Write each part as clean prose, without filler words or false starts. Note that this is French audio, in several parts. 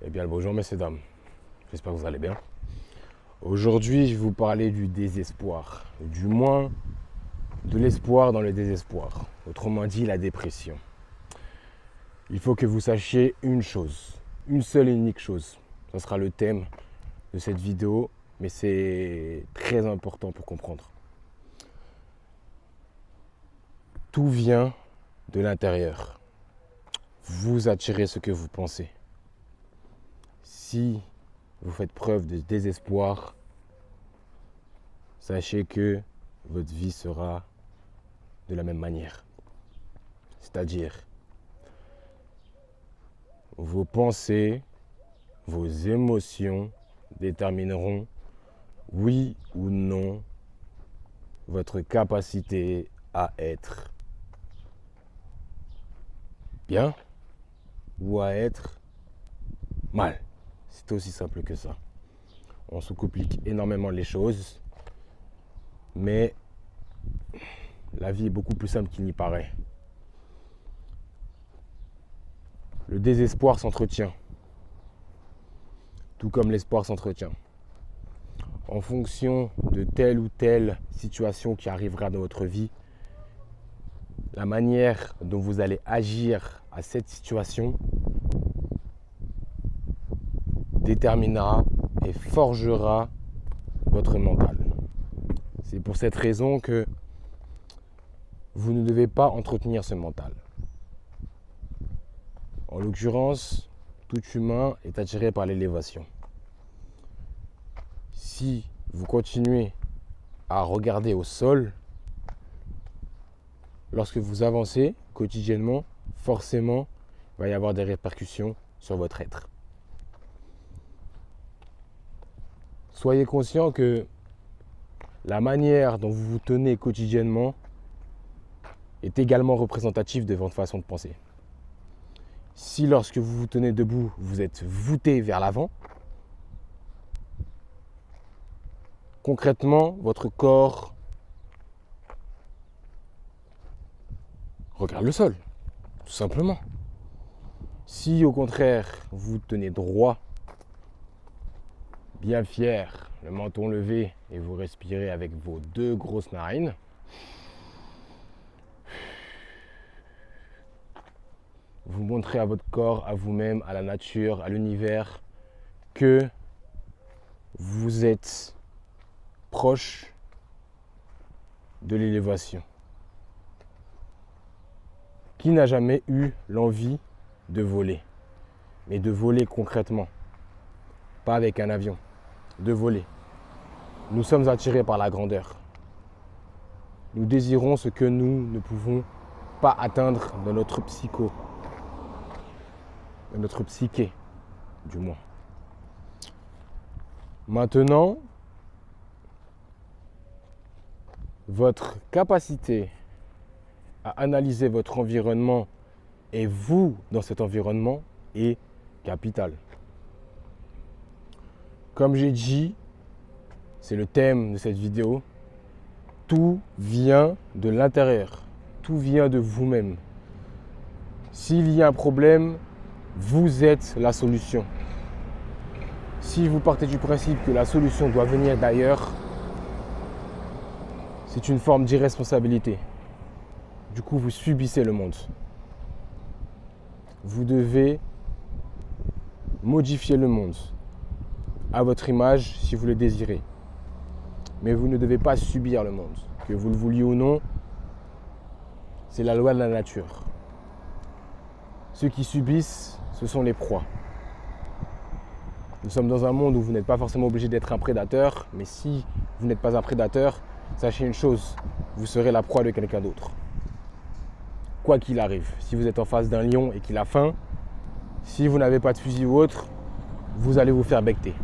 Eh bien, bonjour messieurs, dames. J'espère que vous allez bien. Aujourd'hui, je vais vous parler du désespoir. Du moins, de l'espoir dans le désespoir. Autrement dit, la dépression. Il faut que vous sachiez une chose. Une seule et unique chose. Ce sera le thème de cette vidéo, mais c'est très important pour comprendre. Tout vient de l'intérieur. Vous attirez ce que vous pensez. Si vous faites preuve de désespoir, sachez que votre vie sera de la même manière. C'est-à-dire, vos pensées, vos émotions détermineront, oui ou non, votre capacité à être bien ou à être mal. C'est aussi simple que ça. On se complique énormément les choses, mais la vie est beaucoup plus simple qu'il n'y paraît. Le désespoir s'entretient, tout comme l'espoir s'entretient. En fonction de telle ou telle situation qui arrivera dans votre vie, la manière dont vous allez agir à cette situation déterminera et forgera votre mental. C'est pour cette raison que vous ne devez pas entretenir ce mental. En l'occurrence, tout humain est attiré par l'élévation. Si vous continuez à regarder au sol, lorsque vous avancez quotidiennement, forcément, il va y avoir des répercussions sur votre être. Soyez conscient que la manière dont vous vous tenez quotidiennement est également représentative de votre façon de penser. Si lorsque vous vous tenez debout, vous êtes voûté vers l'avant, concrètement, votre corps regarde le sol, tout simplement. Si au contraire, vous tenez droit, bien fier, le menton levé et vous respirez avec vos deux grosses narines, vous montrez à votre corps, à vous-même, à la nature, à l'univers que vous êtes proche de l'élévation. Qui n'a jamais eu l'envie de voler? Mais de voler concrètement, pas avec un avion, de voler. Nous sommes attirés par la grandeur. Nous désirons ce que nous ne pouvons pas atteindre dans notre psycho, dans notre psyché, du moins. Maintenant, votre capacité à analyser votre environnement et vous dans cet environnement est capitale. Comme j'ai dit, c'est le thème de cette vidéo, tout vient de l'intérieur, tout vient de vous-même. S'il y a un problème, vous êtes la solution. Si vous partez du principe que la solution doit venir d'ailleurs, c'est une forme d'irresponsabilité. Du coup, vous subissez le monde. Vous devez modifier le monde à votre image si vous le désirez. Mais vous ne devez pas subir le monde. Que vous le vouliez ou non, c'est la loi de la nature. Ceux qui subissent, ce sont les proies. Nous sommes dans un monde où vous n'êtes pas forcément obligé d'être un prédateur, mais si vous n'êtes pas un prédateur, sachez une chose, vous serez la proie de quelqu'un d'autre. Quoi qu'il arrive, si vous êtes en face d'un lion et qu'il a faim, si vous n'avez pas de fusil ou autre, vous allez vous faire becter.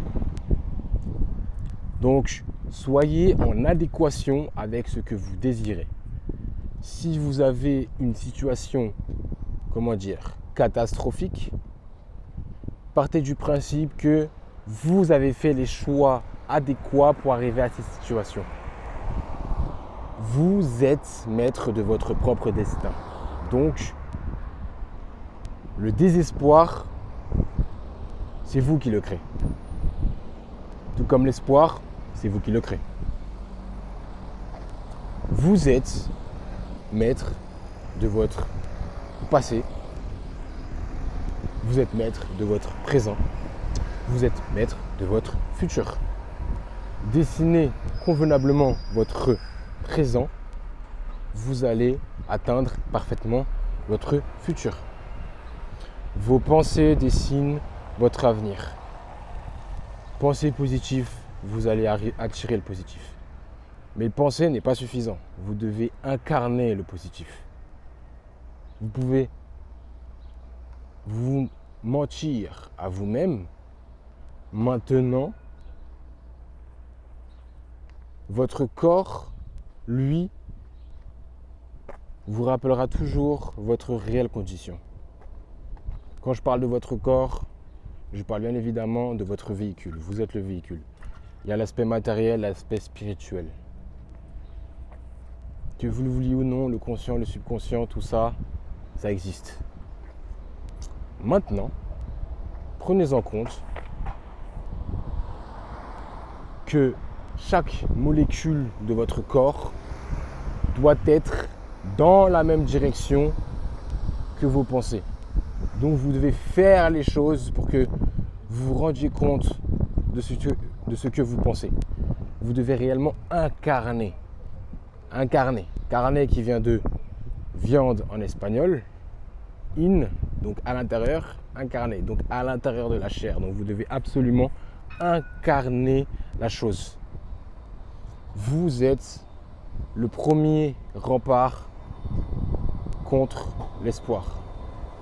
Donc, soyez en adéquation avec ce que vous désirez. Si vous avez une situation, catastrophique, partez du principe que vous avez fait les choix adéquats pour arriver à cette situation. Vous êtes maître de votre propre destin. Donc, le désespoir, c'est vous qui le créez. Tout comme l'espoir, c'est vous qui le créez. Vous êtes maître de votre passé. Vous êtes maître de votre présent. Vous êtes maître de votre futur. Dessinez convenablement votre présent. Vous allez atteindre parfaitement votre futur. Vos pensées dessinent votre avenir. Pensez positif, vous allez attirer le positif. Mais le penser n'est pas suffisant. Vous devez incarner le positif. Vous pouvez vous mentir à vous-même. Maintenant, votre corps, lui, vous rappellera toujours votre réelle condition. Quand je parle de votre corps, je parle bien évidemment de votre véhicule. Vous êtes le véhicule. Il y a l'aspect matériel, l'aspect spirituel. Que vous le vouliez ou non, le conscient, le subconscient, tout ça, ça existe. Maintenant, prenez en compte que chaque molécule de votre corps doit être dans la même direction que vos pensées. Donc vous devez faire les choses pour que vous vous rendiez compte de ce que vous pensez. Vous devez réellement incarner. Carne qui vient de viande en espagnol. Donc à l'intérieur, incarner, donc à l'intérieur de la chair. Donc vous devez absolument incarner la chose. Vous êtes le premier rempart contre l'espoir,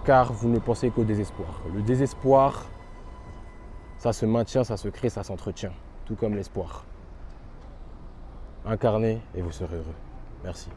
car vous ne pensez qu'au désespoir. Le désespoir, ça se maintient, ça se crée, ça s'entretient, tout comme l'espoir. Incarnez et vous serez heureux. Merci.